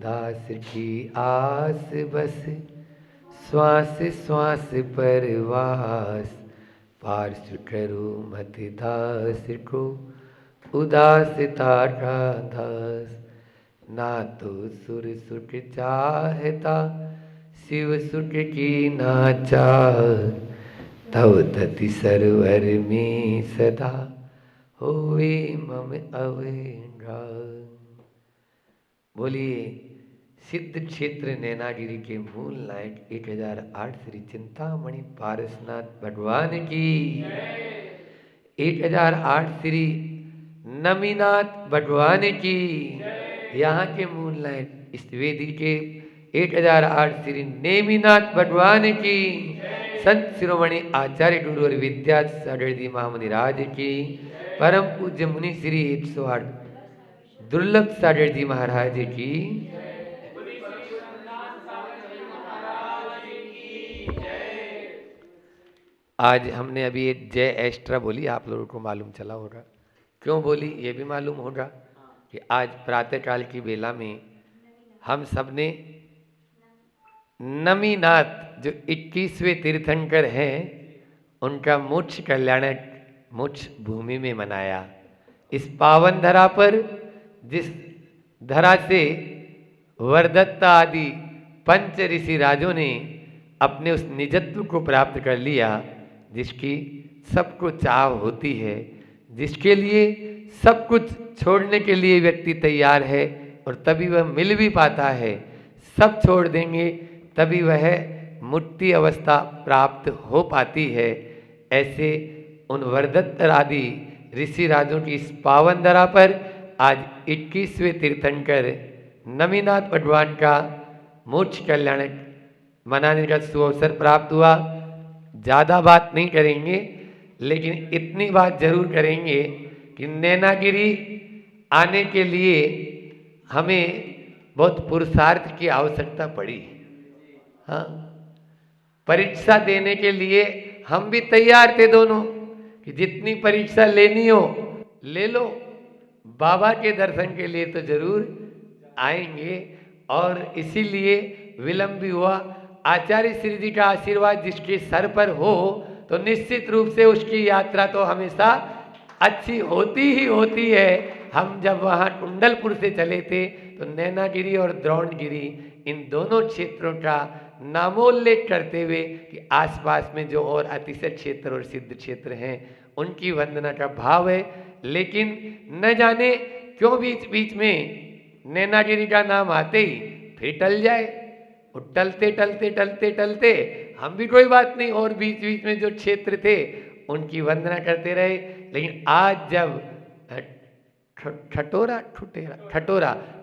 दास की आस बस श्वास श्वास पर वास। पार्श करो मत दास को उदासता का दास। ना तो सुर सुख चाहता शिव सुख की ना चाह। तव तति सरवर में सदा होवे मम अवगा। बोलिए सिद्ध क्षेत्र नैनागिरी के मूल नायक 1008 श्री चिंतामणि पारसनाथ भगवान की 1008 श्री नमीनाथ भगवान की। यहाँ के मूल नायक इस वेदी के 1008 श्री नेमिनाथ भगवान की। संत शिरोमणि आचार्य गुरु और विद्या सागर जी महामुनि राज की। परम पूज्य मुनि श्री 108 दुर्लभ सागर जी महाराज की। आज हमने अभी एक जय एक्स्ट्रा बोली, आप लोगों को मालूम चला होगा। क्यों बोली ये भी मालूम होगा कि आज प्रातःकाल की बेला में हम सब ने नमीनाथ जो 21वें तीर्थंकर हैं उनका मोक्ष कल्याणक मोक्ष भूमि में मनाया। इस पावन धरा पर जिस धरा से वरदत्ता आदि पंच ऋषि राजों ने अपने उस निजत्व को प्राप्त कर लिया, जिसकी सबको चाह होती है, जिसके लिए सब कुछ छोड़ने के लिए व्यक्ति तैयार है और तभी वह मिल भी पाता है। सब छोड़ देंगे तभी वह मुक्ति अवस्था प्राप्त हो पाती है। ऐसे उन वरदत्त आदि ऋषि राजों की इस पावन धरा पर आज 21वें तीर्थंकर नमीनाथ भगवान का मोक्ष कल्याणक मनाने का सुअवसर प्राप्त हुआ। ज़्यादा बात नहीं करेंगे, लेकिन इतनी बात जरूर करेंगे कि नैनागिरी आने के लिए हमें बहुत पुरुषार्थ की आवश्यकता पड़ी। हाँ, परीक्षा देने के लिए हम भी तैयार थे दोनों कि जितनी परीक्षा लेनी हो ले लो, बाबा के दर्शन के लिए तो जरूर आएंगे। और इसीलिए विलंब भी हुआ। आचार्य श्री जी का आशीर्वाद जिसके सर पर हो तो निश्चित रूप से उसकी यात्रा तो हमेशा अच्छी होती ही होती है। हम जब वहाँ कुंडलपुर से चले थे तो नैनागिरी और द्रोणगिरी इन दोनों क्षेत्रों का नामोल्लेख करते हुए कि आसपास में जो और अतिशय क्षेत्र और सिद्ध क्षेत्र हैं उनकी वंदना का भाव है। लेकिन न जाने क्यों बीच बीच में नैनागिरी का नाम आते ही फिर टल जाए, और टलते टलते टलते टलते हम भी कोई बात नहीं और बीच बीच में जो क्षेत्र थे उनकी वंदना करते रहे। लेकिन आज जब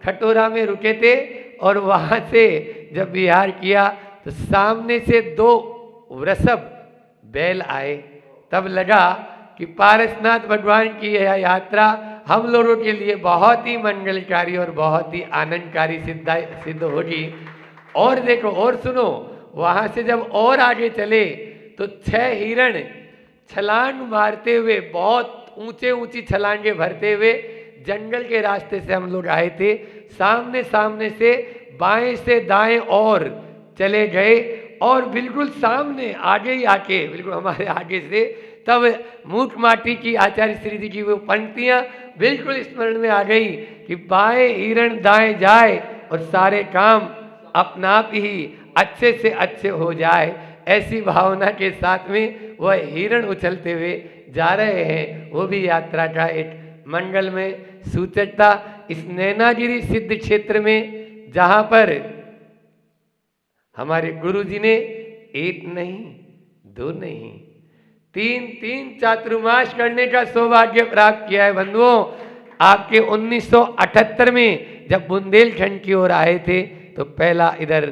खटोरा में रुके थे और वहां से जब विहार किया तो सामने से 2 वृषभ बैल आए। तब लगा कि पारसनाथ भगवान की यह यात्रा हम लोगों के लिए बहुत ही मंगलकारी और बहुत ही आनंदकारी सिद्ध होगी। और देखो और सुनो, वहां से जब और आगे चले तो 6 हिरण छलांग मारते हुए बहुत ऊंची छलांगे भरते हुए जंगल के रास्ते से हम लोग आए थे। सामने सामने से बाएं से दाएं और चले गए और बिल्कुल सामने आगे ही आके बिल्कुल हमारे आगे से तब मूक माटी की आचार्य श्री जी की वो पंक्तियां बिल्कुल स्मरण में आ गई कि बाएं हिरण दाएं जाए और सारे काम अपना आप ही अच्छे से अच्छे हो जाए। ऐसी भावना के साथ में वह हिरण उछलते हुए जा रहे हैं। वो भी यात्रा का एक मंगलमय सूचक था। इस नैनागिरी सिद्ध क्षेत्र में जहां पर हमारे गुरु जी ने 1 नहीं 2 नहीं 3 चातुर्मास करने का सौभाग्य प्राप्त किया है। बंधुओं, आपके 1978 में जब बुंदेलखंड की ओर आए थे तो पहला इधर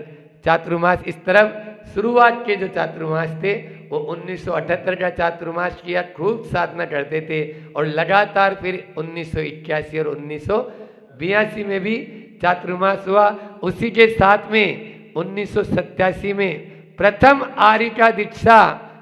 चातुर्मास इस तरफ शुरुआत के जो चातुर्मास थे वो 1978 का चातुर्मास किया, खूब साधना करते थे और लगातार फिर 1981 और 1982 में भी चातुर्मास हुआ। उसी के साथ में 1987 में प्रथम आर्य का दीक्षा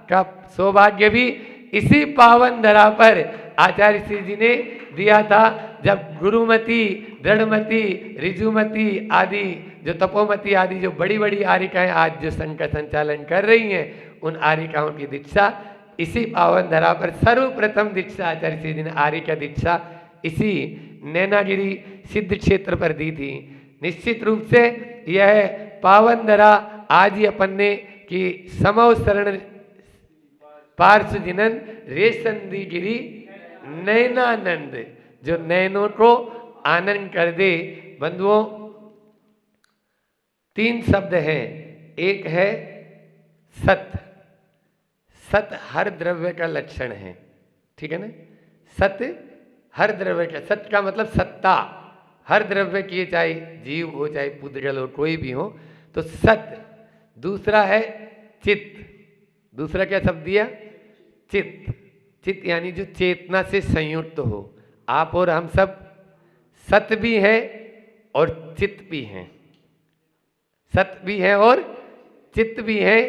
का सौभाग्य भी इसी पावन धरा पर आचार्य श्री जी ने दिया था। जब गुरुमती, दृढ़मती, ऋजुमती आदि जो तपोमती आदि जो बड़ी बड़ी आरिकाएं आज जो संघ का संचालन कर रही हैं, उन आरिकाओं की दीक्षा इसी पावन धरा पर सर्वप्रथम दीक्षा आचार्य श्री जी ने आरिका दीक्षा इसी नैनागिरी सिद्ध क्षेत्र पर दी थी। निश्चित रूप से यह पावन धरा आज ही अपन ने कि समव शरण पार्श्व जिनन रेशंदी गिरी नैनानंद, जो नैनों को आनंद कर दे। बंधुओं, 3 शब्द हैं। एक है सत। सत हर द्रव्य का लक्षण है, ठीक है ना। सत हर द्रव्य का, सत का मतलब सत्ता, हर द्रव्य की, चाहे जीव हो चाहे पुद्गल हो कोई भी हो, तो सत। दूसरा है चित्त। दूसरा क्या शब्द दिया? चित्त। चित्त यानी जो चेतना से संयुक्त हो। आप और हम सब सत भी हैं और चित्त भी हैं, सत भी है और चित्त भी है।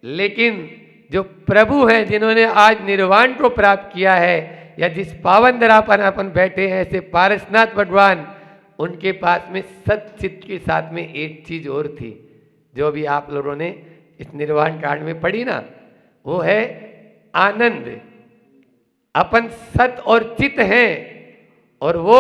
लेकिन जो प्रभु हैं, जिन्होंने आज निर्वाण को प्राप्त किया है, या जिस पावन धरा पर अपन बैठे हैं ऐसे पारसनाथ भगवान, उनके पास में सत चित्त के साथ में एक चीज और थी, जो भी आप लोगों ने इस निर्वाण कांड में पढ़ी ना, वो है आनंद। अपन सत और चित्त हैं और वो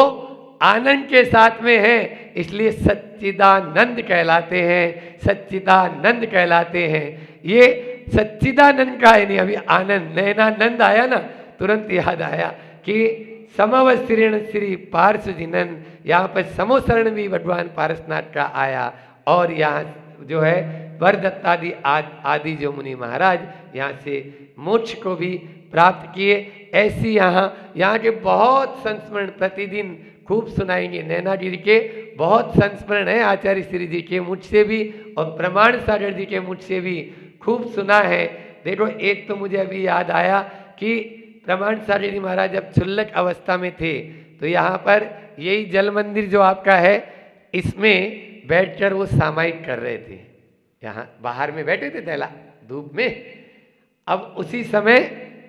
आनंद के साथ में है, इसलिए सच्चिदानंद कहलाते हैं, सच्चिदानंद कहलाते हैं। ये सच्चिदानंद का है नहीं, अभी आनंद नैनानंद आया ना, तुरंत याद आया कि समवस्त्रीण श्री पार्श्व जिनन, यहाँ पर समोसरण भी भगवान पारसनाथ का आया। और यहाँ जो है वरदत्तादि आदि जो मुनि महाराज यहाँ से मोक्ष को भी प्राप्त किए। ऐसी यहाँ के बहुत संस्मरण प्रतिदिन खूब सुनाएंगे। नैनागिरी के बहुत संस्मरण है आचार्य श्री जी के मुझ से भी, और प्रमाण सागर जी के मुझ से भी खूब सुना है। देखो, एक तो मुझे अभी याद आया कि प्रमाण सागर जी महाराज जब क्षुल्लक अवस्था में थे, तो यहाँ पर यही जल मंदिर जो आपका है, इसमें बैठकर वो सामायिक कर रहे थे। यहाँ बाहर में बैठे थे थैला धूप में। अब उसी समय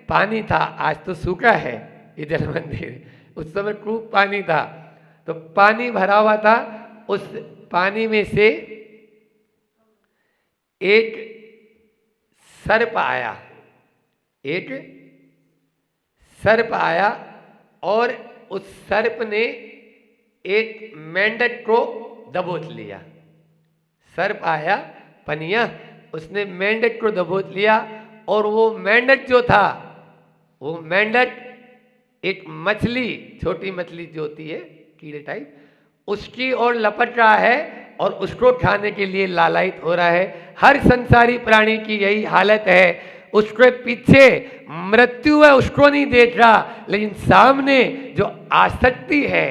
पानी था, आज तो सूखा है ये जल मंदिर, उस समय खूब पानी था। तो पानी भरा हुआ था, उस पानी में से एक सर्प आया, एक सर्प आया, और उस सर्प ने एक मेंढक को दबोच लिया। सर्प आया पनिया, उसने मेंढक को दबोच लिया, और वो मेंढक जो था, वो मेंढक एक मछली, छोटी मछली जो होती है कीड़े टाइप, उसकी ओर लपट रहा है और उसको खाने के लिए लालायित हो रहा है। हर संसारी प्राणी की यही हालत है। उसके पीछे मृत्यु है, उसको नहीं देख रहा, लेकिन सामने जो आसक्ति है,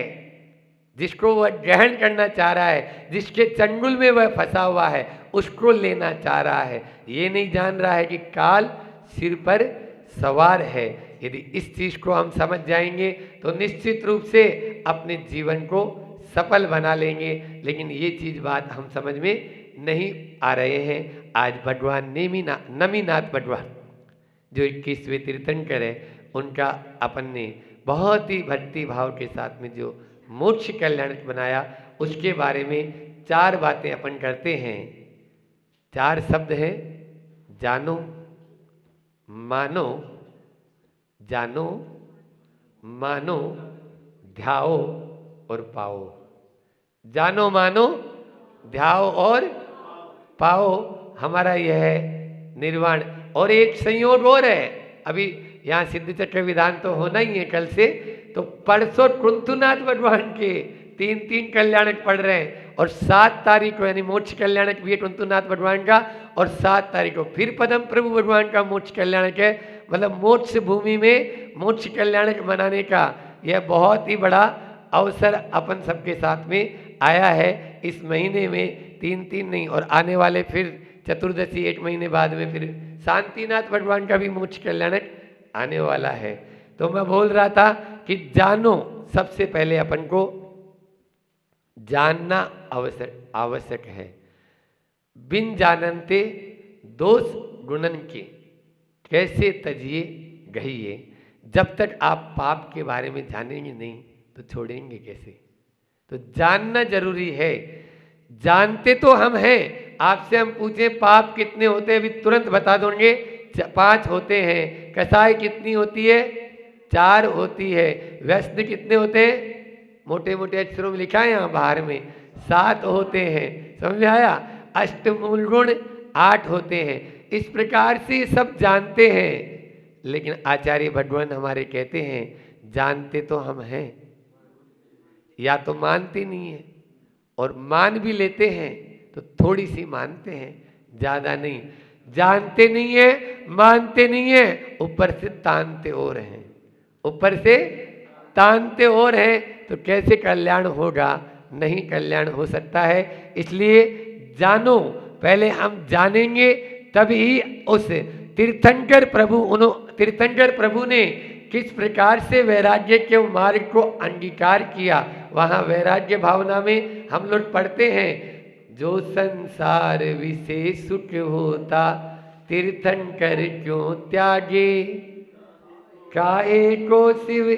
जिसको वह ग्रहण करना चाह रहा है, जिसके चंगुल में वह फंसा हुआ है, उसको लेना चाह रहा है। ये नहीं जान रहा है कि काल सिर पर सवार है। यदि इस चीज को हम समझ जाएंगे तो निश्चित रूप से अपने जीवन को सफल बना लेंगे। लेकिन ये चीज बात हम समझ में नहीं आ रहे हैं। आज भगवान नमीनाथ भगवान जो 21वें तीर्थंकर है, उनका अपन ने बहुत ही भक्ति भाव के साथ में जो मोक्ष कल्याण बनाया, उसके बारे में 4 बातें अपन करते हैं। 4 शब्द हैं: जानो, मानो, जानो, मानो, ध्याओ और पाओ। जानो, मानो, ध्याओ और पाओ, हमारा यह है निर्वाण। और एक संयोग और है, अभी यहाँ सिद्ध चक्र विधान तो होना ही है कल से, तो परसों कुंतुनाथ भगवान के 3 कल्याणक पढ़ रहे हैं, और 7 तारीख को यानी मोक्ष कल्याणक भी है कुंतुनाथ भगवान का, और 7 तारीख को फिर पदम प्रभु भगवान का मोक्ष कल्याणक है। मतलब मोक्ष भूमि में मोक्ष कल्याणक मनाने का यह बहुत ही बड़ा अवसर अपन सबके साथ में आया है। इस महीने में 3 नहीं, और आने वाले फिर चतुर्दशी 1 महीने बाद में फिर शांतिनाथ भगवान का भी मोक्ष कल्याणक आने वाला है। तो मैं बोल रहा था कि जानो, सबसे पहले अपन को जानना आवश्यक है। बिन जानते दोष गुणन के कैसे तजिए गहिए। जब तक आप पाप के बारे में जानेंगे नहीं तो छोड़ेंगे कैसे? तो जानना जरूरी है। जानते तो हम हैं, आपसे हम पूछे पाप कितने होते हैं, अभी तुरंत बता दोगे 5 होते हैं। कसाई कितनी होती है? 4 होती है। व्यसन कितने होते हैं? मोटे मोटे अक्षरों में लिखा है यहाँ बाहर में 7 होते हैं। समझ में आया? अष्टमूल गुण 8 होते हैं। इस प्रकार से सब जानते हैं, लेकिन आचार्य भगवान हमारे कहते हैं जानते तो हम हैं, या तो मानते नहीं है, और मान भी लेते हैं तो थोड़ी सी मानते हैं, ज्यादा नहीं। जानते नहीं है, मानते नहीं है, ऊपर से तानते और हैं, ऊपर से तानते और हैं, तो कैसे कल्याण होगा? नहीं कल्याण हो सकता है। इसलिए जानो, पहले हम जानेंगे तभी उस तीर्थंकर प्रभु ने किस प्रकार से वैराग्य के मार्ग को अंगीकार किया। वहाँ वैराग्य भावना में हम लोग पढ़ते हैं, जो संसार विशेष सुख होता तीर्थंकर क्यों त्यागे, काहे को शिव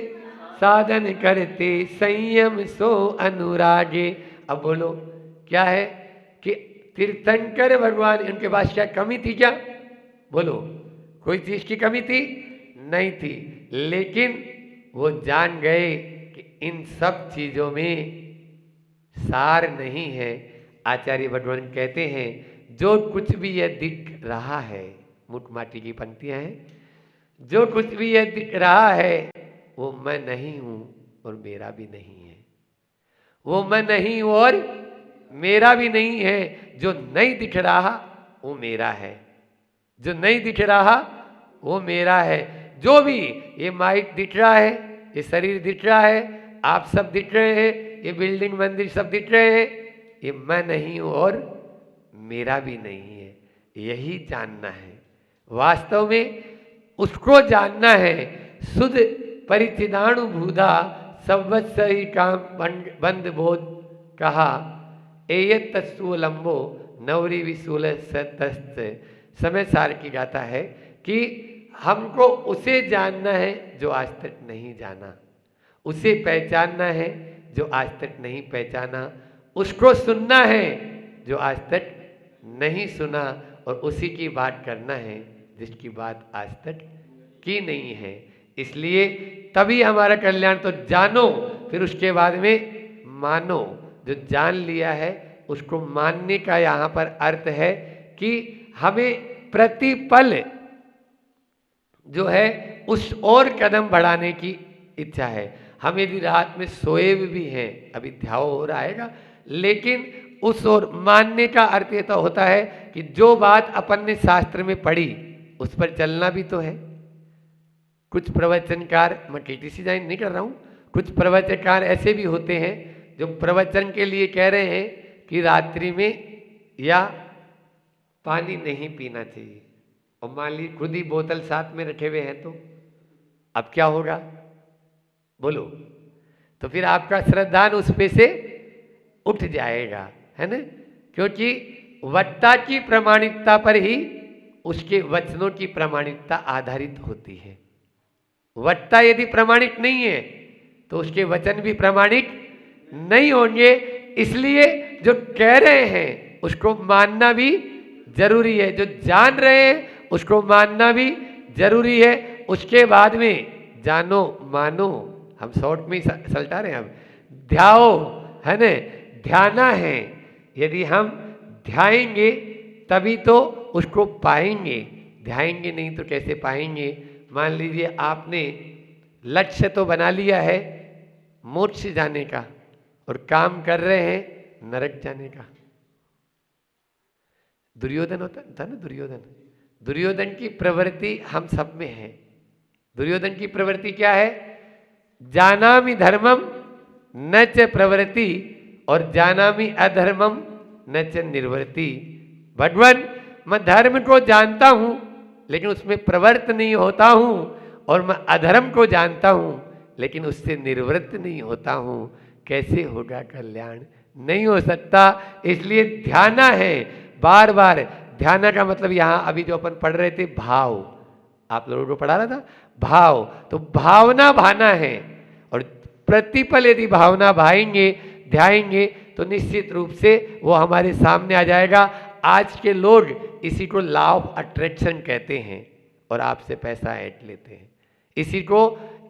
साधन करते संयम सो अनुरागे। अब बोलो क्या है कि तीर्थंकर भगवान, उनके पास क्या कमी थी? क्या बोलो, कोई चीज की कमी थी? नहीं थी, लेकिन वो जान गए कि इन सब चीजों में सार नहीं है। आचार्य भगवान कहते हैं जो कुछ भी यह दिख रहा है, मुठ माटी की पंक्तियां हैं, जो कुछ भी यह दिख रहा है वो मैं नहीं हूं और मेरा भी नहीं है। वो मैं नहीं हूं और मेरा भी नहीं है। जो नहीं दिख रहा वो मेरा है, जो नहीं दिख रहा वो मेरा है। जो भी ये माइक दिख रहा है, ये शरीर दिख रहा है, आप सब दिख रहे हैं, ये बिल्डिंग मंदिर सब दिख रहे हैं, ये मैं नहीं हूं और मेरा भी नहीं है। यही जानना है, वास्तव में उसको जानना है। शुद्ध परिचिदाणु भूधा संवत्सरी काम बंद बोध कहा, एयत तत्सुलंबो नवरी विशूल सतस्त। समय सार की गाता है कि हमको उसे जानना है जो आज तक नहीं जाना, उसे पहचानना है जो आज तक नहीं पहचाना, उसको सुनना है जो आज तक नहीं सुना, और उसी की बात करना है जिसकी बात आज तक की नहीं है। इसलिए तभी हमारा कल्याण। तो जानो, फिर उसके बाद में मानो। जो जान लिया है उसको मानने का यहाँ पर अर्थ है कि हमें प्रतिपल जो है उस और कदम बढ़ाने की इच्छा है। हम यदि रात में सोए भी हैं, अभी ध्यान हो रहा है, लेकिन उस और मानने का अर्थ ये तो होता है कि जो बात अपन ने शास्त्र में पढ़ी उस पर चलना भी तो है। कुछ प्रवचनकार, मैं केटीसी ज्वाइन नहीं कर रहा हूँ, कुछ प्रवचनकार ऐसे भी होते हैं जो प्रवचन के लिए कह रहे हैं कि रात्रि में या पानी नहीं पीना चाहिए, और मान ली खुद ही बोतल साथ में रखे हुए हैं, तो अब क्या होगा? बोलो। तो फिर आपका श्रद्धान उस पे से उठ जाएगा, है ना? क्योंकि वक्ता की प्रामाणिकता पर ही उसके वचनों की प्रामाणिकता आधारित होती है। वक्ता यदि प्रामाणिक नहीं है तो उसके वचन भी प्रामाणिक नहीं होंगे। इसलिए जो कह रहे हैं उसको मानना भी जरूरी है, जो जान रहे हैं उसको मानना भी जरूरी है। उसके बाद में जानो मानो, हम शॉर्ट में ही सलटा रहे हैं। अब ध्याओ, है ना? ध्याना है। यदि हम ध्याएंगे तभी तो उसको पाएंगे, ध्याएंगे नहीं तो कैसे पाएंगे? मान लीजिए आपने लक्ष्य तो बना लिया है मोक्ष जाने का, और काम कर रहे हैं नरक जाने का। दुर्योधन होता था ना, दुर्योधन की प्रवृत्ति हम सब में है। दुर्योधन की प्रवृत्ति क्या है? जानामि धर्मम न च प्रवृत्ति, और जानामि अधर्मम न च निर्वृत्ति। भगवान, मैं धर्म को जानता हूं लेकिन उसमें प्रवृत्त नहीं होता हूं, और मैं अधर्म को जानता हूं लेकिन उससे निवृत्त नहीं होता हूं। कैसे होगा कल्याण? नहीं हो सकता। इसलिए ध्याना है, बार बार ध्याना का मतलब यहाँ अभी जो अपन पढ़ रहे थे भाव, आप लोगों को पढ़ा रहा था भाव, तो भावना भाना है, और प्रतिपल यदि भावना भाएंगे ध्याएंगे तो निश्चित रूप से वो हमारे सामने आ जाएगा। आज के लोग इसी को लॉ ऑफ अट्रैक्शन कहते हैं और आपसे पैसा ऐंठ लेते हैं। इसी को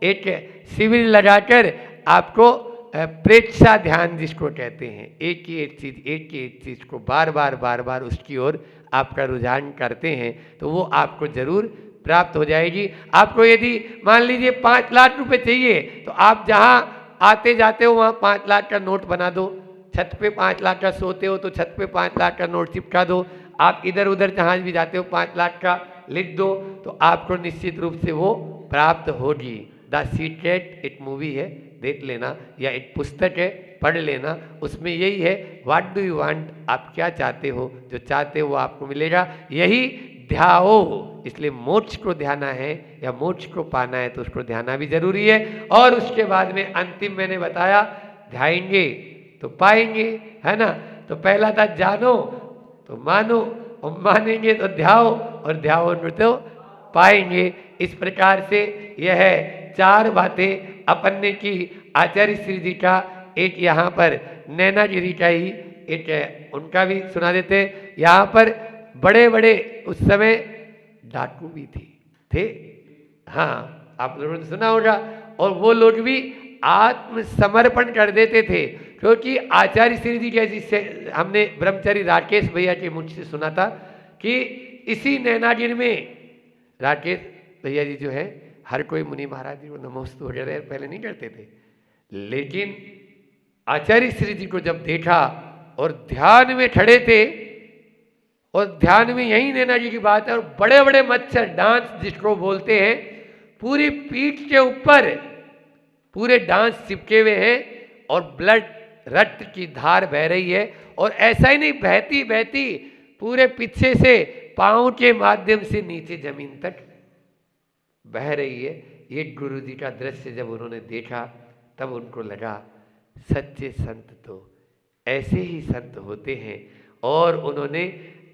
एक शिविर लगाकर आपको प्रेक्षा ध्यान जिसको कहते हैं, एक ही एक चीज को बार बार उसकी ओर आपका रुझान करते हैं तो वो आपको जरूर प्राप्त हो जाएगी। आपको यदि मान लीजिए 5 लाख रुपए चाहिए तो आप जहां आते जाते हो वहां 5 लाख का नोट बना दो, छत पे 5 लाख का सोते हो तो छत पे 5 लाख का नोट चिपका दो, आप इधर उधर जहां भी जाते हो 5 लाख का लिख दो, तो आपको निश्चित रूप से वो प्राप्त होगी। द सीक्रेट एक मूवी है, देख लेना, या एक पुस्तक है, पढ़ लेना, उसमें यही है व्हाट डू यू वांट, आप क्या चाहते हो, जो चाहते हो वो आपको मिलेगा, यही ध्याओ। इसलिए मोक्ष को ध्याना है या मोक्ष को पाना है तो उसको ध्याना भी जरूरी है। और उसके बाद में अंतिम मैंने बताया ध्याएंगे तो पाएंगे, है ना। तो पहला था जानो तो मानो, और मानेंगे तो ध्याओ, और ध्याओ तो पाएंगे। इस प्रकार से यह 4 बातें अपन ने की। आचार्य श्री जी का एक यहाँ पर नैना गिरी का ही एक उनका भी सुना देते। यहाँ पर बड़े बड़े उस समय डाकू भी थे, हाँ आप लोगों ने सुना होगा, और वो लोग भी आत्मसमर्पण कर देते थे, क्योंकि आचार्य श्री जी के जिससे हमने ब्रह्मचारी राकेश भैया के मुझ से सुना था कि इसी नैनागिर में राकेश भैया जी जो है हर कोई मुनि महाराज जी को नमोस्तु वगैरह पहले नहीं करते थे, लेकिन आचार्य श्री जी को जब देखा और ध्यान में खड़े थे, और ध्यान में यही नैना जी की बात है, और बड़े बड़े मच्छर डांस जिसको बोलते हैं, पूरी पीठ के ऊपर पूरे डांस चिपके हुए हैं और ब्लड रक्त की धार बह रही है, और ऐसा ही नहीं बहती बहती पूरे पीछे से पांव के माध्यम से नीचे जमीन तक बह रही है। ये गुरु जी का दृश्य जब उन्होंने देखा तब उनको लगा सच्चे संत तो ऐसे ही संत होते हैं। और उन्होंने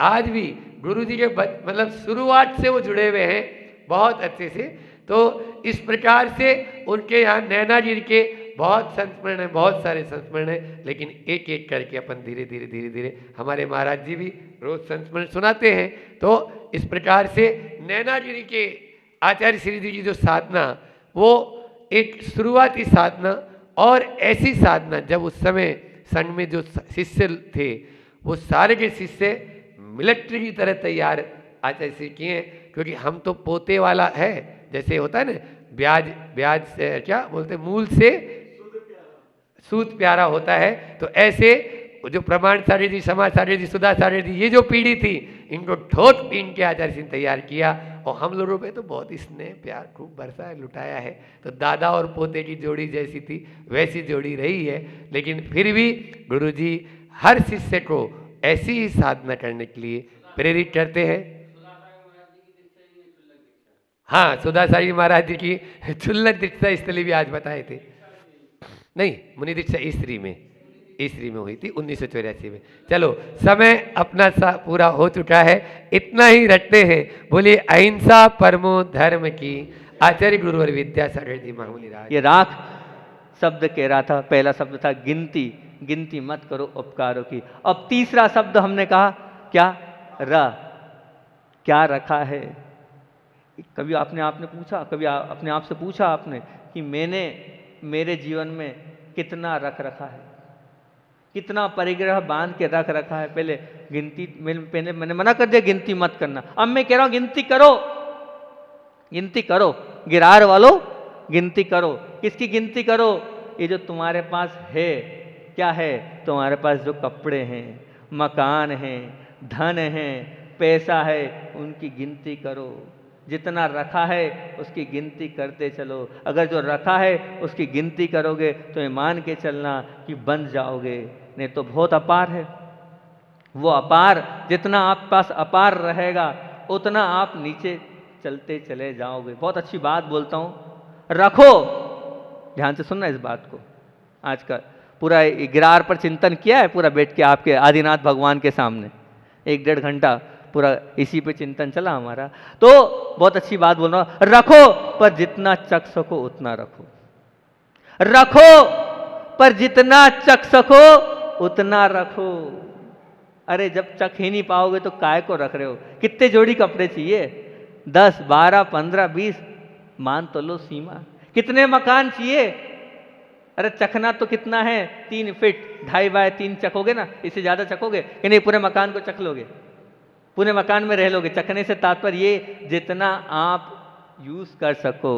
आज भी गुरु जी के मतलब शुरुआत से वो जुड़े हुए हैं बहुत अच्छे से। तो इस प्रकार से उनके यहाँ नैना जी के बहुत संस्मरण है, बहुत सारे संस्मरण है, लेकिन एक एक करके अपन धीरे धीरे हमारे महाराज जी भी रोज संस्मरण सुनाते हैं। तो इस प्रकार से नैना जी के आचार्य श्री जी की जो साधना, वो एक शुरुआती साधना, और ऐसी साधना जब उस समय संघ में जो शिष्य थे वो सारे के शिष्य मिलिट्री की तरह तैयार आचार्य श्री किए हैं, क्योंकि हम तो पोते वाला है, जैसे होता है ना ब्याज से क्या बोलते, मूल से सूत प्यारा होता है। तो ऐसे जो प्रमाण सारे जी, समाज सारे जी, सुधा सारे जी, ये जो पीढ़ी थी, इनको ठोक पीन के आचार्य सिंह तैयार किया, और हम लोगों पे तो बहुत ही स्नेह प्यार खूब बरसा है, लुटाया है। तो दादा और पोते की जोड़ी जैसी थी वैसी जोड़ी रही है, लेकिन फिर भी गुरुजी हर शिष्य को ऐसी ही साधना करने के लिए प्रेरित करते हैं। हाँ, सुधा साई महाराज जी की क्षुल्लक दीक्षा स्थली भी आज बताए थे, नहीं मुनि दीक्षा ईस्त्री में हुई थी 1984 में। चलो समय अपना सा पूरा हो चुका है, इतना ही रखते हैं। बोलिए अहिंसा परमो धर्म की। आचार्य गुरुवर विद्यासागर जी मामूली राज। ये राख शब्द कह रहा था, पहला शब्द था गिनती, गिनती मत करो उपकारों की। अब तीसरा शब्द हमने कहा क्या, क्या रखा है। कभी आपने पूछा, कभी अपने आप से पूछा आपने कि मैंने मेरे जीवन में कितना रख रखा है, कितना परिग्रह बांध के रख रखा है। पहले गिनती मैंने मना कर दिया गिनती मत करना, अब मैं कह रहा हूं गिनती करो, गिनती करो। गिरार वालों गिनती करो। किसकी गिनती करो? ये जो तुम्हारे पास है, क्या है तुम्हारे पास, जो कपड़े हैं, मकान हैं, धन है, पैसा है, उनकी गिनती करो। जितना रखा है उसकी गिनती करते चलो। अगर जो रखा है उसकी गिनती करोगे तो ये मान के चलना कि बन जाओगे, नहीं तो बहुत अपार है वो। अपार, जितना आप पास अपार रहेगा उतना आप नीचे चलते चले जाओगे। बहुत अच्छी बात बोलता हूँ, रखो, ध्यान से सुनना इस बात को। आज का पूरा गिरार पर चिंतन किया है, पूरा बैठ के आपके आदिनाथ भगवान के सामने 1-1.5 घंटा पूरा इसी पे चिंतन चला हमारा। तो बहुत अच्छी बात बोल रहा हूं, रखो पर जितना चख सको उतना रखो, रखो पर जितना चख सको उतना रखो। अरे जब चख ही नहीं पाओगे तो काय को रख रहे हो? कितने जोड़ी कपड़े चाहिए? 10, 12, 15, 20, मान तो लो सीमा। कितने मकान चाहिए? अरे चखना तो कितना है? 3 फीट 2.5 बाय 3 चखोगे ना? इससे ज्यादा चखोगे कि नहीं? पूरे मकान को चख लोगे, पूरे मकान में रह लोगे। चखने से तात्पर्य ये, जितना आप यूज कर सको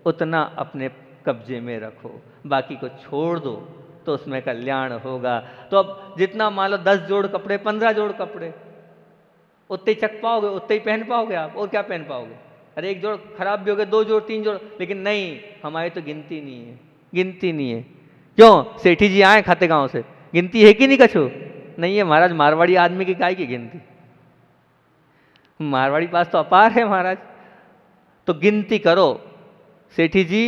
उतना अपने कब्जे में रखो, बाकी को छोड़ दो तो उसमें कल्याण होगा। तो अब जितना मान लो 10 जोड़ कपड़े, 15 जोड़ कपड़े, उतने ही चख पाओगे, उतने ही पहन पाओगे आप, और क्या पहन पाओगे? अरे 1 जोड़ खराब भी हो गए, 2 जोड़ 3 जोड़, लेकिन नहीं, हमारी तो गिनती नहीं है, गिनती नहीं है। क्यों? सेठी जी आए खाते गांव से, गिनती है कि नहीं कछु? नहीं है महाराज, मारवाड़ी आदमी की काय की गिनती? मारवाड़ी पास तो अपार है महाराज। तो गिनती करो सेठी जी,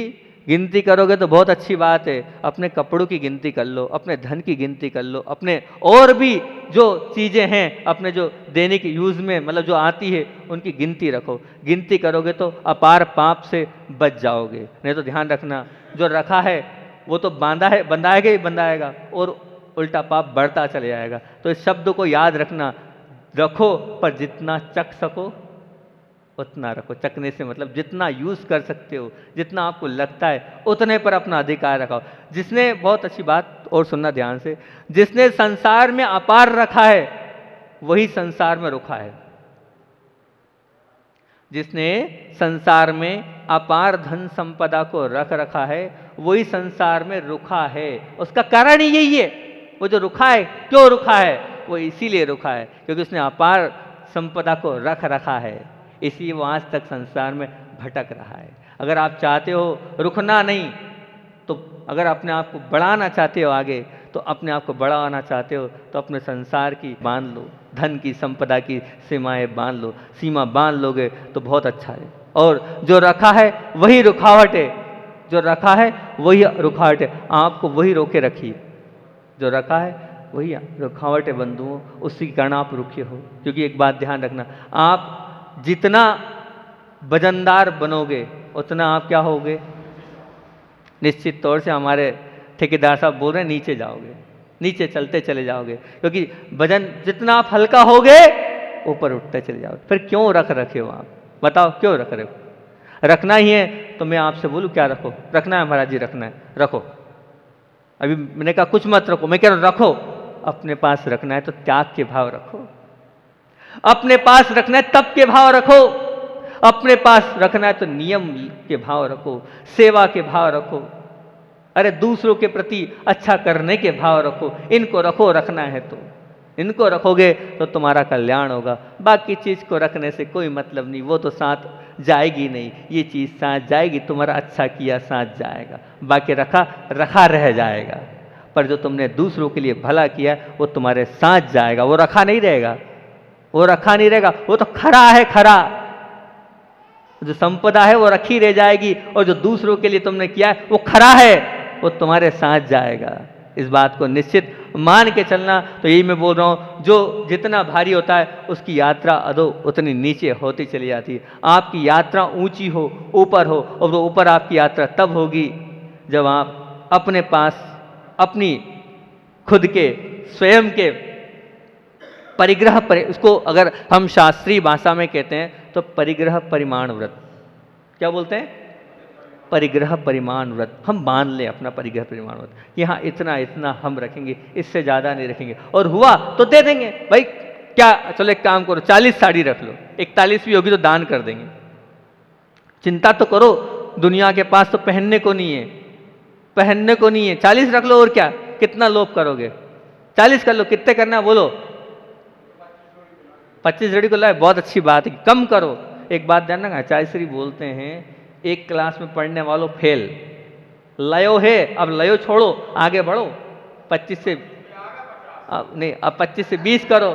गिनती करोगे तो बहुत अच्छी बात है। अपने कपड़ों की गिनती कर लो, अपने धन की गिनती कर लो, अपने और भी जो चीज़ें हैं अपने जो दैनिक यूज़ में मतलब जो आती है उनकी गिनती रखो। गिनती करोगे तो अपार पाप से बच जाओगे। नहीं तो ध्यान रखना, जो रखा है वो तो बांधा है, बंधाएगा ही बंधाएगा, और उल्टा पाप बढ़ता चले जाएगा। तो इस शब्द को याद रखना, रखो पर जितना चख सको उतना रखो। चखने से मतलब जितना यूज कर सकते हो, जितना आपको लगता है उतने पर अपना अधिकार रखो। जिसने, बहुत अच्छी बात और सुनना ध्यान से, जिसने संसार में अपार रखा है वही संसार में रुखा है। जिसने संसार में अपार धन संपदा को रख रखा है वही संसार में रुखा है। उसका कारण ही यही है। वो जो रुखा है, क्यों रुखा है? वो इसीलिए रुखा है क्योंकि उसने अपार संपदा को रख रखा है, इसलिए वो आज तक संसार में भटक रहा है। अगर आप चाहते हो रुकना नहीं, तो अगर अपने आप को बढ़ाना चाहते हो आगे, तो अपने आप को बढ़ाना चाहते हो तो अपने संसार की बांध लो, धन की संपदा की सीमाएं बांध लो। सीमा बांध लोगे तो बहुत अच्छा है। और जो रखा है वही रुकावट है, जो रखा है वही रुकावट है। आपको वही रोके रखिए, जो रखा है वही रुकावट है बंधुओं, उसी के कारण आप रुके हो। क्योंकि एक बात ध्यान रखना, आप जितना वजनदार बनोगे उतना आप क्या होगे? निश्चित तौर से हमारे ठेकेदार साहब बोल रहे हैं नीचे जाओगे, नीचे चलते चले जाओगे। क्योंकि वजन जितना आप हल्का होगे ऊपर उठते चले जाओगे। फिर क्यों रखे हो आप? बताओ क्यों रख रहे हो? रखना ही है तो मैं आपसे बोलूं क्या रखो? रखना है महाराज जी, रखना है, रखो। अभी मैंने कहा कुछ मत रखो, मैं कह रहा हूं रखो। अपने पास रखना है तो त्याग के भाव रखो, अपने पास रखना है तप के भाव रखो, अपने पास रखना है तो नियम के भाव रखो, सेवा के भाव रखो, अरे दूसरों के प्रति अच्छा करने के भाव रखो। इनको रखो, रखना है तो इनको रखोगे तो तुम्हारा कल्याण होगा। बाकी चीज को रखने से कोई मतलब नहीं, वो तो साथ जाएगी नहीं। ये चीज साथ जाएगी, तुम्हारा अच्छा किया साथ जाएगा, बाकी रखा रखा रह जाएगा। पर जो तुमने दूसरों के लिए भला किया वो तुम्हारे साथ जाएगा, वो रखा नहीं रहेगा, वो रखा नहीं रहेगा, वो तो खरा है, खरा। जो संपदा है वो रखी रह जाएगी, और जो दूसरों के लिए तुमने किया है वो खरा है, वो तुम्हारे साथ जाएगा। इस बात को निश्चित मान के चलना। तो यही मैं बोल रहा हूं, जो जितना भारी होता है उसकी यात्रा अदो उतनी नीचे होती चली जाती है। आपकी यात्रा ऊंची हो, ऊपर हो, और वो ऊपर आपकी यात्रा तब होगी जब आप अपने पास अपनी खुद के स्वयं के परिग्रह उसको अगर हम शास्त्रीय भाषा में कहते हैं तो परिग्रह परिमाण व्रत। क्या बोलते हैं? परिग्रह परिमाण व्रत। हम मान लें अपना परिग्रह परिमाण व्रत, यहाँ इतना इतना हम रखेंगे, इससे ज़्यादा नहीं रखेंगे, और हुआ तो दे देंगे। भाई क्या, चलो एक काम करो, 40 साड़ी रख लो, 41 भी होगी तो दान कर देंगे। चिंता तो करो, दुनिया के पास तो पहनने को नहीं है, पहनने को नहीं है, 40 रख लो, और क्या, कितना लोभ करोगे? 40 कर लो, कितने करना है बोलो? 25 जोड़ी को लाए, बहुत अच्छी बात है, कम करो। एक बात ध्यान रखना, आचार्य श्री बोलते हैं एक क्लास में पढ़ने वालों फेल, लयो है, अब लयो छोड़ो, आगे बढ़ो। 25 से अब नहीं, अब 25 से 20 करो,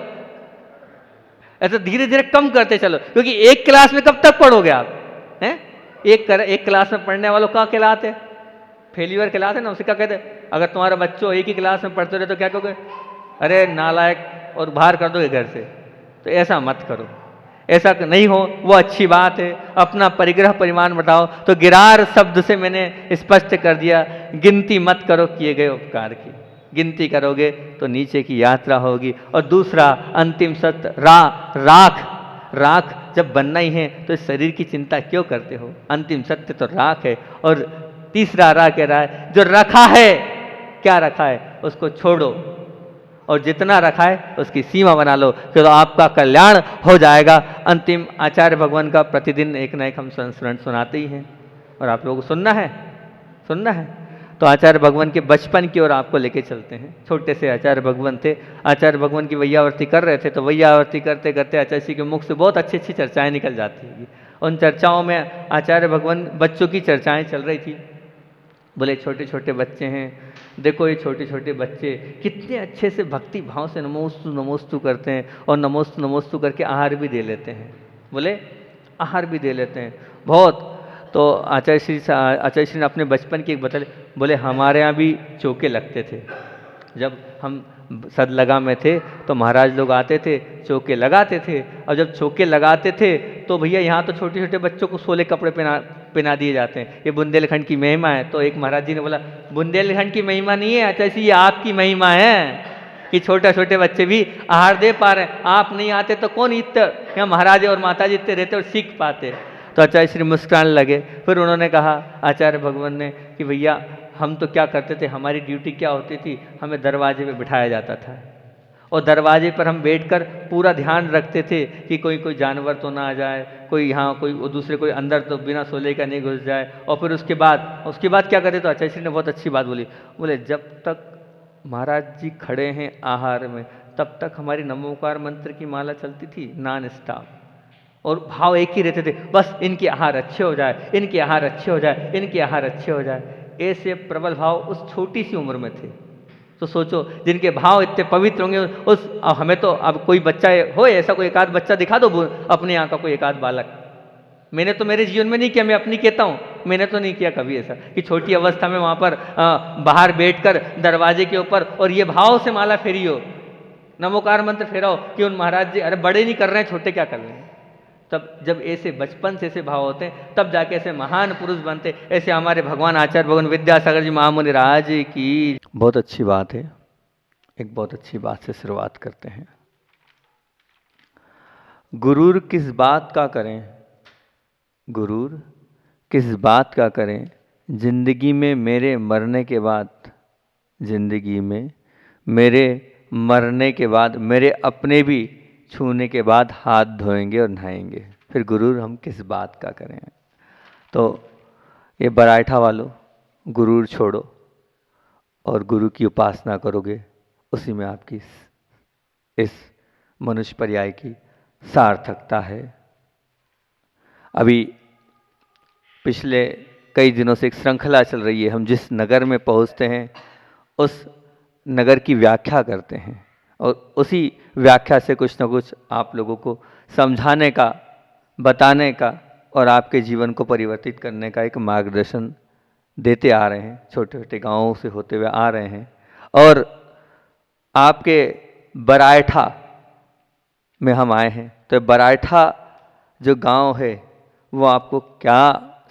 ऐसा धीरे धीरे कम करते चलो। क्योंकि एक क्लास में कब तक पढ़ोगे आप? हैं? एक क्लास में पढ़ने वालों का कहलाते फेल्यूअर कहलाते ना, उसी का कहते। अगर तुम्हारे बच्चों एक ही क्लास में पढ़ते रहे तो क्या कहोगे? अरे नालायक, और बाहर कर दोगे घर से। तो ऐसा मत करो, ऐसा नहीं हो वो अच्छी बात है। अपना परिग्रह परिमाण बताओ, तो गिरार शब्द से मैंने स्पष्ट कर दिया, गिनती मत करो किए गए उपकार की। गिनती करोगे तो नीचे की यात्रा होगी। और दूसरा अंतिम सत्य राख, राख जब बनना ही है तो इस शरीर की चिंता क्यों करते हो? अंतिम सत्य तो राख है। और तीसरा रा कह रहा है जो रखा है, क्या रखा है उसको छोड़ो, और जितना रखा है उसकी सीमा बना लो, तो आपका कल्याण हो जाएगा। अंतिम आचार्य भगवान का प्रतिदिन एक न एक हम संस्मरण सुनाते ही हैं, और आप लोगों को सुनना है। तो आचार्य भगवान के बचपन की ओर आपको लेके चलते हैं। छोटे से आचार्य भगवान थे, आचार्य भगवान की वैयावर्ती कर रहे थे, तो वैयावर्ती करते करते आचार्य जी के मुख से बहुत अच्छी अच्छी चर्चाएं निकल जाती हैं। उन चर्चाओं में आचार्य भगवान बच्चों की चर्चाएं चल रही थी। बोले छोटे छोटे बच्चे हैं, देखो ये छोटे छोटे बच्चे कितने अच्छे से भक्ति भाव से नमोस्तु नमोस्तु करते हैं, और नमोस्तु नमोस्तु करके आहार भी दे लेते हैं। बोले आहार भी दे लेते हैं बहुत। तो आचार्य श्री ने अपने बचपन की एक बताए, बोले हमारे यहाँ भी चौके लगते थे। जब हम सदलगा में थे तो महाराज लोग आते थे, चौके लगाते थे, और जब चौके लगाते थे तो भैया यहाँ तो छोटे छोटे बच्चों को सोले कपड़े पहना दिए जाते हैं। ये बुंदेलखंड की महिमा है। तो एक महाराज जी ने बोला बुंदेलखंड की महिमा नहीं है आचार्य जी, ये आपकी महिमा है कि छोटे छोटे बच्चे भी आहार दे पा रहे हैं। आप नहीं आते तो कौन इतने यहाँ महाराज और माता जी इतने रहते और सीख पाते। तो आचार्य श्री मुस्कुराने लगे। फिर उन्होंने कहा आचार्य भगवान ने कि भैया हम तो क्या करते थे, हमारी ड्यूटी क्या होती थी, हमें दरवाजे पे बिठाया जाता था, और दरवाजे पर हम बैठकर पूरा ध्यान रखते थे कि कोई जानवर तो ना आ जाए, कोई यहाँ कोई दूसरे कोई अंदर तो बिना सोले का नहीं घुस जाए। और फिर उसके बाद क्या करते? तो आचार्य श्री ने बहुत अच्छी बात बोली, बोले जब तक महाराज जी खड़े हैं आहार में तब तक हमारी नमोकार मंत्र की माला चलती थी नॉन स्टॉप, और भाव एक ही रहते थे, बस इनके आहार अच्छे हो जाए, इनके आहार अच्छे हो जाए, इनके आहार अच्छे हो जाए। ऐसे प्रबल भाव उस छोटी सी उम्र में थे। तो सोचो जिनके भाव इतने पवित्र होंगे उस हमें तो अब कोई बच्चा हो ऐसा, कोई एक आध बच्चा दिखा दो अपने यहाँ का, कोई एक आध बालक। मैंने तो मेरे जीवन में नहीं किया, मैं अपनी कहता हूँ, मैंने तो नहीं किया कभी ऐसा कि छोटी अवस्था में वहाँ पर बाहर बैठकर दरवाजे के ऊपर और ये भाव से माला फेरी हो, नमोकार मंत्र फेराओ कि उन महाराज जी अरे बड़े नहीं कर रहे हैं, छोटे क्या कर रहे हैं। तब जब ऐसे बचपन से ऐसे भाव होते हैं तब जाके ऐसे महान पुरुष बनते। ऐसे हमारे भगवान आचार्य भगवान विद्यासागर जी महामुनि राज की बहुत अच्छी बात है। एक बहुत अच्छी बात से शुरुआत करते हैं। गुरूर किस बात का करें, गुरूर किस बात का करें, जिंदगी में मेरे मरने के बाद, जिंदगी में मेरे मरने के बाद मेरे अपने भी छूने के बाद हाथ धोएंगे और नहाएंगे, फिर गुरूर हम किस बात का करें। तो ये बराइठा वालों गुरूर छोड़ो और गुरु की उपासना करोगे, उसी में आपकी इस मनुष्य पर्याय की सार्थकता है। अभी पिछले कई दिनों से एक श्रृंखला चल रही है, हम जिस नगर में पहुंचते हैं उस नगर की व्याख्या करते हैं और उसी व्याख्या से कुछ न कुछ आप लोगों को समझाने का, बताने का और आपके जीवन को परिवर्तित करने का एक मार्गदर्शन देते आ रहे हैं। छोटे छोटे गांवों से होते हुए आ रहे हैं और आपके बराइठा में हम आए हैं। तो बराइठा जो गांव है वो आपको क्या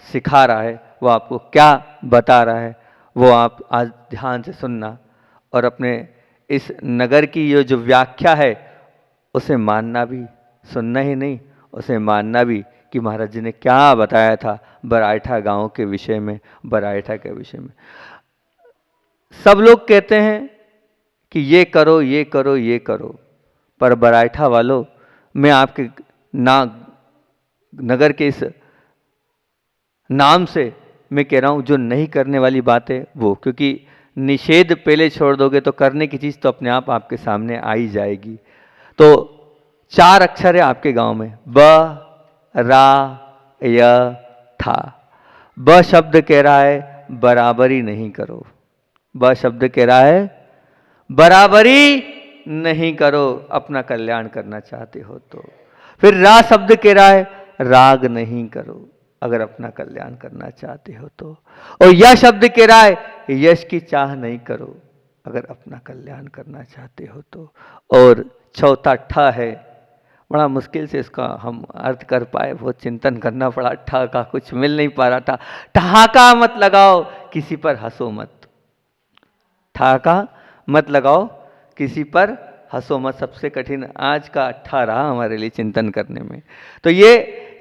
सिखा रहा है, वो आपको क्या बता रहा है, वो आप आज ध्यान से सुनना और अपने इस नगर की ये जो व्याख्या है उसे मानना भी, सुनना ही नहीं उसे मानना भी कि महाराज जी ने क्या बताया था बराइठा गांव के विषय में, बराइठा के विषय में। सब लोग कहते हैं कि ये करो ये करो ये करो, पर बराइठा वालों मैं आपके नगर के इस नाम से मैं कह रहा हूँ जो नहीं करने वाली बात है वो, क्योंकि निषेध पहले छोड़ दोगे तो करने की चीज़ तो अपने आप आपके सामने आ ही जाएगी। तो 4 अक्षर है आपके गांव में, ब रा य था। ब शब्द कह रहा है बराबरी नहीं करो, ब शब्द कह रहा है बराबरी नहीं करो अपना कल्याण करना चाहते हो तो। फिर रा शब्द कह रहा है राग नहीं करो अगर अपना कल्याण करना चाहते हो तो। और यह शब्द कह रहा है यश की चाह नहीं करो अगर अपना कल्याण करना चाहते हो तो। और चौथा ठ है बड़ा मुश्किल से इसका हम अर्थ कर पाए, बहुत चिंतन करना पड़ा। ठहाका कुछ मिल नहीं पा रहा था। ठहाका मत लगाओ, किसी पर हंसो मत। ठहाका मत लगाओ, किसी पर हंसो मत। सबसे कठिन आज का ठा रहा हमारे लिए चिंतन करने में। तो ये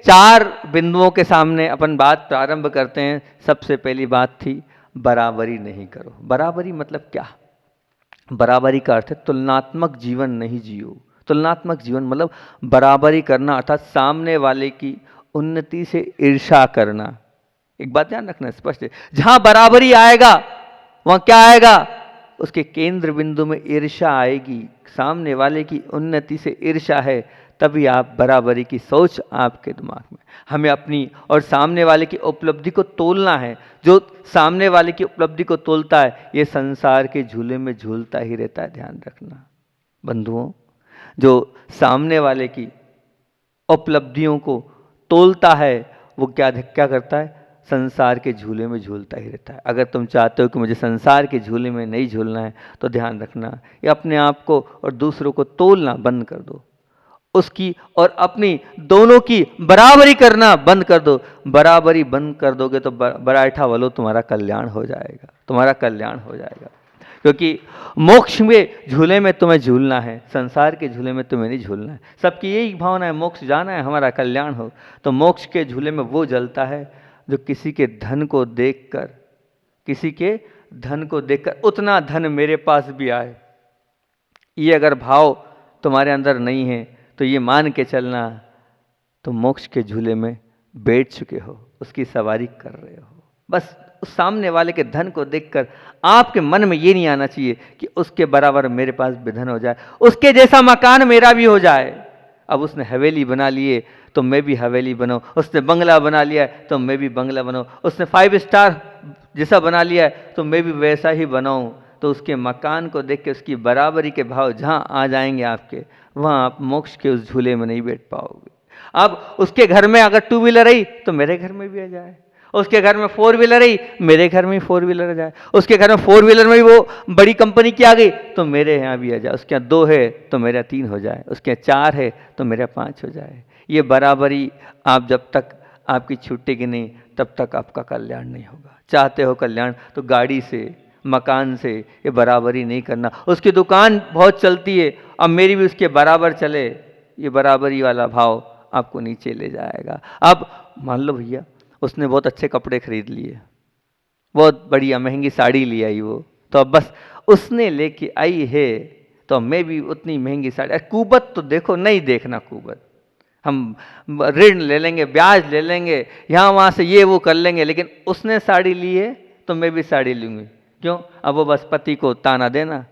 4 बिंदुओं के सामने अपन बात प्रारंभ करते हैं। सबसे पहली बात थी बराबरी नहीं करो। बराबरी मतलब क्या? बराबरी का अर्थ है तुलनात्मक जीवन नहीं जियो। तुलनात्मक जीवन मतलब बराबरी करना, अर्थात सामने वाले की उन्नति से ईर्ष्या करना। एक बात ध्यान रखना स्पष्ट है, जहां बराबरी आएगा वहां क्या आएगा? उसके केंद्र बिंदु में ईर्ष्या आएगी। सामने वाले की उन्नति से ईर्ष्या है, तभी आप बराबरी की सोच आपके दिमाग में। हमें अपनी और सामने वाले की उपलब्धि को तोलना है। जो सामने वाले की उपलब्धि को तोलता है, ये संसार के झूले में झूलता ही रहता है। ध्यान रखना बंधुओं, जो सामने वाले की उपलब्धियों को तोलता है वो क्या करता है? संसार के झूले में झूलता ही रहता है। अगर तुम चाहते हो कि मुझे संसार के झूले में नहीं झूलना है, तो ध्यान रखना ये अपने आप को और दूसरों को तोलना बंद कर दो। उसकी और अपनी दोनों की बराबरी करना बंद कर दो। बराबरी बंद कर दोगे तो बराठा वालो तुम्हारा कल्याण हो जाएगा, तुम्हारा कल्याण हो जाएगा। क्योंकि मोक्ष में झूले में तुम्हें झूलना है, संसार के झूले में तुम्हें नहीं झूलना है। सबकी यही भावना है, मोक्ष जाना है, हमारा कल्याण हो। तो मोक्ष के झूले में वो जलता है जो किसी के धन को देखकर, किसी के धन को देखकर उतना धन मेरे पास भी आए, ये अगर भाव तुम्हारे अंदर नहीं है तो ये मान के चलना तुम मोक्ष के झूले में बैठ चुके हो, उसकी सवारी कर रहे हो। बस उस सामने वाले के धन को देखकर आपके मन में ये नहीं आना चाहिए कि उसके बराबर मेरे पास भी धन हो जाए, उसके जैसा मकान मेरा भी हो जाए। अब उसने हवेली बना लिए तो मैं भी हवेली बनाऊं, उसने बंगला बना लिया है तो मैं भी बंगला बनाऊं, उसने 5 स्टार जैसा बना लिया है तो मैं भी वैसा ही बनाऊं। तो उसके मकान को देख के उसकी बराबरी के भाव जहां आ जाएंगे आपके, वहां आप मोक्ष के उस झूले में नहीं बैठ पाओगे। अब उसके घर में अगर 2 व्हीलर आई तो मेरे घर में भी आ जाए, उसके घर में 4 व्हीलर आई मेरे घर में 4 व्हीलर आ जाए, उसके घर में 4 व्हीलर में भी वो बड़ी कंपनी की आ गई तो मेरे यहाँ भी आ जाए, उसके यहाँ 2 है तो मेरा 3 हो जाए, उसके यहाँ 4 है तो मेरा 5 हो जाए। ये बराबरी आप जब तक आपकी छूटेगी नहीं तब तक आपका कल्याण नहीं होगा। चाहते हो कल्याण तो गाड़ी से, मकान से ये बराबरी नहीं करना। उसकी दुकान बहुत चलती है, अब मेरी भी उसके बराबर चले, ये बराबरी वाला भाव आपको नीचे ले जाएगा। अब मान लो भैया उसने बहुत अच्छे कपड़े खरीद लिए, बहुत बढ़िया महंगी साड़ी ले आई वो, तो अब बस उसने लेके आई है तो मैं भी उतनी महंगी साड़ी। कुबत तो देखो, नहीं देखना कुबत, हम ऋण ले लेंगे, ब्याज ले लेंगे, यहाँ वहाँ से ये वो कर लेंगे, लेकिन उसने साड़ी ली है तो मैं भी साड़ी लूँगी। क्यों? अब वो बस पति को ताना देना।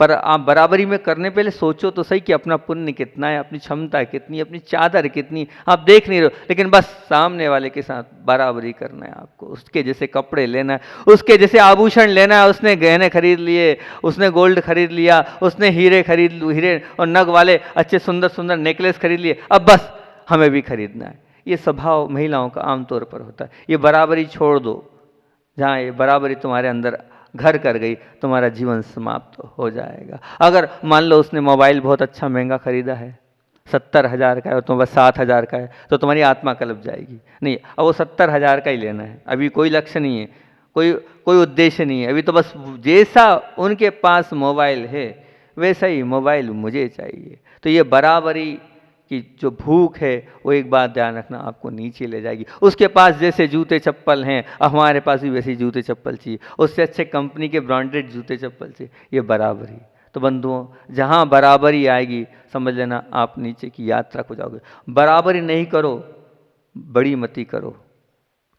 पर आप बराबरी में करने पहले सोचो तो सही कि अपना पुण्य कितना है, अपनी क्षमता कितनी है, अपनी चादर कितनी, आप देख नहीं रहे हो। लेकिन बस सामने वाले के साथ बराबरी करना है आपको, उसके जैसे कपड़े लेना है, उसके जैसे आभूषण लेना है। उसने गहने खरीद लिए, उसने गोल्ड खरीद लिया, उसने हीरे हीरे और नग वाले अच्छे सुंदर सुंदर नेकलेस खरीद लिए, अब बस हमें भी खरीदना है। ये स्वभाव महिलाओं का आमतौर पर होता है। ये बराबरी छोड़ दो। जहाँ ये बराबरी तुम्हारे अंदर घर कर गई, तुम्हारा जीवन समाप्त हो जाएगा। अगर मान लो उसने मोबाइल बहुत अच्छा महंगा खरीदा है, 70,000 का है और तुम बस 7,000 का है, तो तुम्हारी आत्मा कलप जाएगी। नहीं, अब वो 70,000 का ही लेना है। अभी कोई लक्ष्य नहीं है, कोई उद्देश्य नहीं है, अभी तो बस जैसा उनके पास मोबाइल है वैसा ही मोबाइल मुझे चाहिए। तो ये बराबरी कि जो भूख है वो एक बात ध्यान रखना आपको नीचे ले जाएगी। उसके पास जैसे जूते चप्पल हैं, हमारे पास भी वैसे ही जूते चप्पल चाहिए, उससे अच्छे कंपनी के ब्रांडेड जूते चप्पल चाहिए, ये बराबरी। तो बंधुओं, जहाँ बराबरी आएगी समझ लेना आप नीचे की यात्रा को जाओगे। बराबरी नहीं करो, बड़ी मती करो।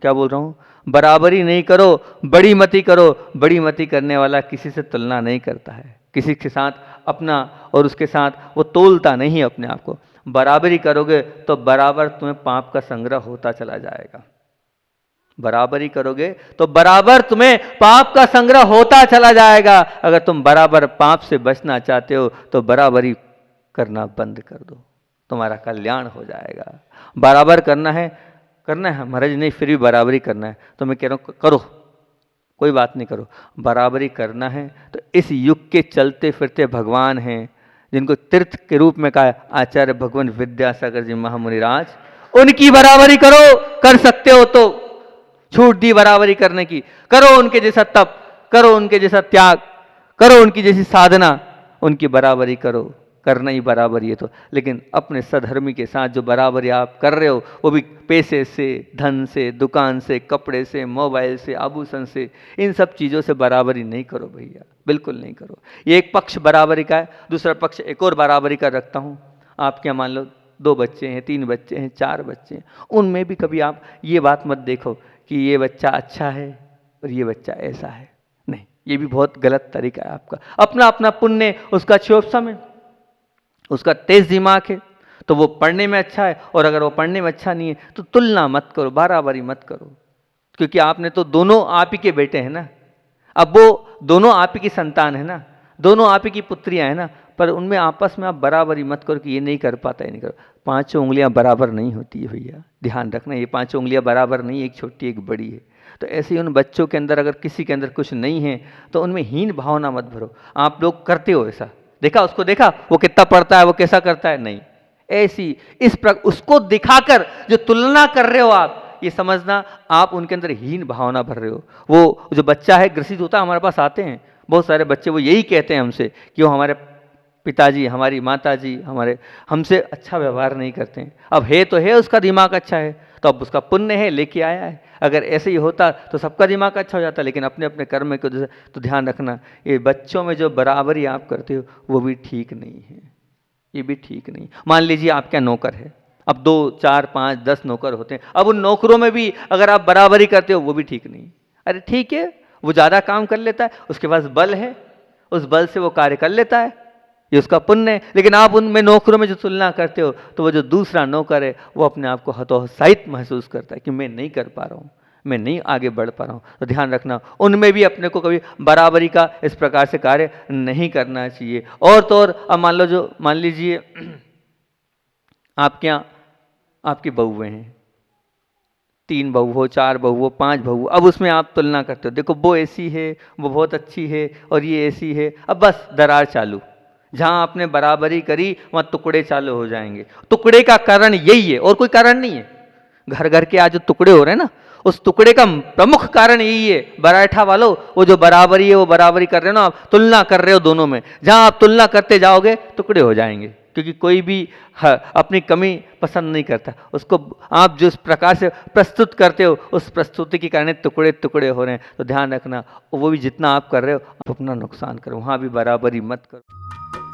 क्या बोल रहा हूँ? बराबरी नहीं करो, बड़ी मती करो। बड़ी मती करने वाला किसी से तुलना नहीं करता है, किसी के साथ अपना और उसके साथ वो तोलता नहीं अपने आप को। बराबरी करोगे तो बराबर तुम्हें पाप का संग्रह होता चला जाएगा। बराबरी करोगे तो बराबर तुम्हें पाप का संग्रह होता चला जाएगा। अगर तुम बराबर पाप से बचना चाहते हो तो बराबरी करना बंद कर दो, तुम्हारा कल्याण हो जाएगा। बराबर करना है महाराज, नहीं फिर भी बराबरी करना है तो मैं कह रहा हूँ करो, कोई बात नहीं, करो। बराबरी करना है तो इस युग के चलते फिरते भगवान हैं, जिनको तीर्थ के रूप में कहा आचार्य भगवान विद्यासागर जी महामुनिराज, उनकी बराबरी करो, कर सकते हो तो छूट दी बराबरी करने की, करो उनके जैसा तप, करो उनके जैसा त्याग, करो उनकी जैसी साधना, उनकी बराबरी करो, करना ही बराबरी है तो। लेकिन अपने सधर्मी के साथ जो बराबरी आप कर रहे हो, वो भी पैसे से, धन से, दुकान से, कपड़े से, मोबाइल से, आभूषण से, इन सब चीज़ों से बराबरी नहीं करो भैया, बिल्कुल नहीं करो। ये एक पक्ष बराबरी का है, दूसरा पक्ष एक और बराबरी का रखता हूँ। आपके मान लो 2 बच्चे हैं, 3 बच्चे हैं, 4 बच्चे हैं, उनमें भी कभी आप ये बात मत देखो कि ये बच्चा अच्छा है और ये बच्चा ऐसा है, नहीं, ये भी बहुत गलत तरीका है आपका। अपना अपना पुण्य, उसका क्षोभ है, उसका तेज दिमाग है तो वो पढ़ने में अच्छा है, और अगर वो पढ़ने में अच्छा नहीं है तो तुलना मत करो, बराबरी मत करो, क्योंकि आपने तो दोनों आप ही के बेटे हैं ना। अब वो दोनों आप ही की संतान है ना, दोनों आप ही की पुत्रियां हैं ना, पर उनमें आपस में आप बराबरी मत करो कि ये नहीं कर पाता, ये नहीं कर। 5 उंगलियां बराबर नहीं होती है भैया, ध्यान रखना, ये 5 उंगलियां बराबर नहीं, एक छोटी एक बड़ी है। तो ऐसे ही उन बच्चों के अंदर अगर किसी के अंदर कुछ नहीं है तो उनमें हीन भावना मत भरो। आप लोग करते हो ऐसा, देखा उसको, देखा वो कितना पढ़ता है, वो कैसा करता है, नहीं, ऐसी उसको दिखाकर जो तुलना कर रहे हो आप, ये समझना आप उनके अंदर हीन भावना भर रहे हो। वो जो बच्चा है ग्रसित होता, हमारे पास आते हैं बहुत सारे बच्चे, वो यही कहते हैं हमसे कि वो हमारे पिताजी, हमारी माताजी हमसे अच्छा व्यवहार नहीं करते हैं। अब है तो है, उसका दिमाग अच्छा है तो अब उसका पुण्य है, लेके आया है। अगर ऐसे ही होता तो सबका दिमाग अच्छा हो जाता, लेकिन अपने अपने कर्म के वजह से। तो ध्यान रखना, ये बच्चों में जो बराबरी आप करते हो वो भी ठीक नहीं है, ये भी ठीक नहीं। मान लीजिए आपका नौकर है, अब 2, 4, 5, 10 नौकर होते हैं, अब उन नौकरों में भी अगर आप बराबरी करते हो वो भी ठीक नहीं। अरे ठीक है, वो ज़्यादा काम कर लेता है, उसके पास बल है, उस बल से वो कार्य कर लेता है, ये उसका पुण्य है। लेकिन आप उनमें नौकरों में जो तुलना करते हो तो वो जो दूसरा नौकर है वो अपने आप को हतोत्साहित महसूस करता है कि मैं नहीं कर पा रहा हूँ, मैं नहीं आगे बढ़ पा रहा हूँ। तो ध्यान रखना, उनमें भी अपने को कभी बराबरी का इस प्रकार से कार्य नहीं करना चाहिए। और तो और, अब मान लीजिए आपके यहाँ आपकी बहुएं हैं, 3 बहू हो, 4 बहू हो, 5 बहू, अब उसमें आप तुलना करते हो, देखो वो ऐसी है, वो बहुत अच्छी है और ये ऐसी है। अब बस दरार चालू, जहां आपने बराबरी करी वहां टुकड़े चालू हो जाएंगे। टुकड़े का कारण यही है और कोई कारण नहीं है। घर घर के आज जो टुकड़े हो रहे हैं ना, उस टुकड़े का प्रमुख कारण यही है, बराठा वालों, वो जो बराबरी है वो बराबरी कर रहे हो ना, आप तुलना कर रहे हो दोनों में। जहां आप तुलना करते जाओगे टुकड़े हो जाएंगे, क्योंकि कोई भी अपनी कमी पसंद नहीं करता। उसको आप जिस प्रकार से प्रस्तुत करते हो उस प्रस्तुति के कारण टुकड़े टुकड़े हो रहे हैं। तो ध्यान रखना, वो भी जितना आप कर रहे हो आप अपना नुकसान करो, वहां भी बराबरी मत करो।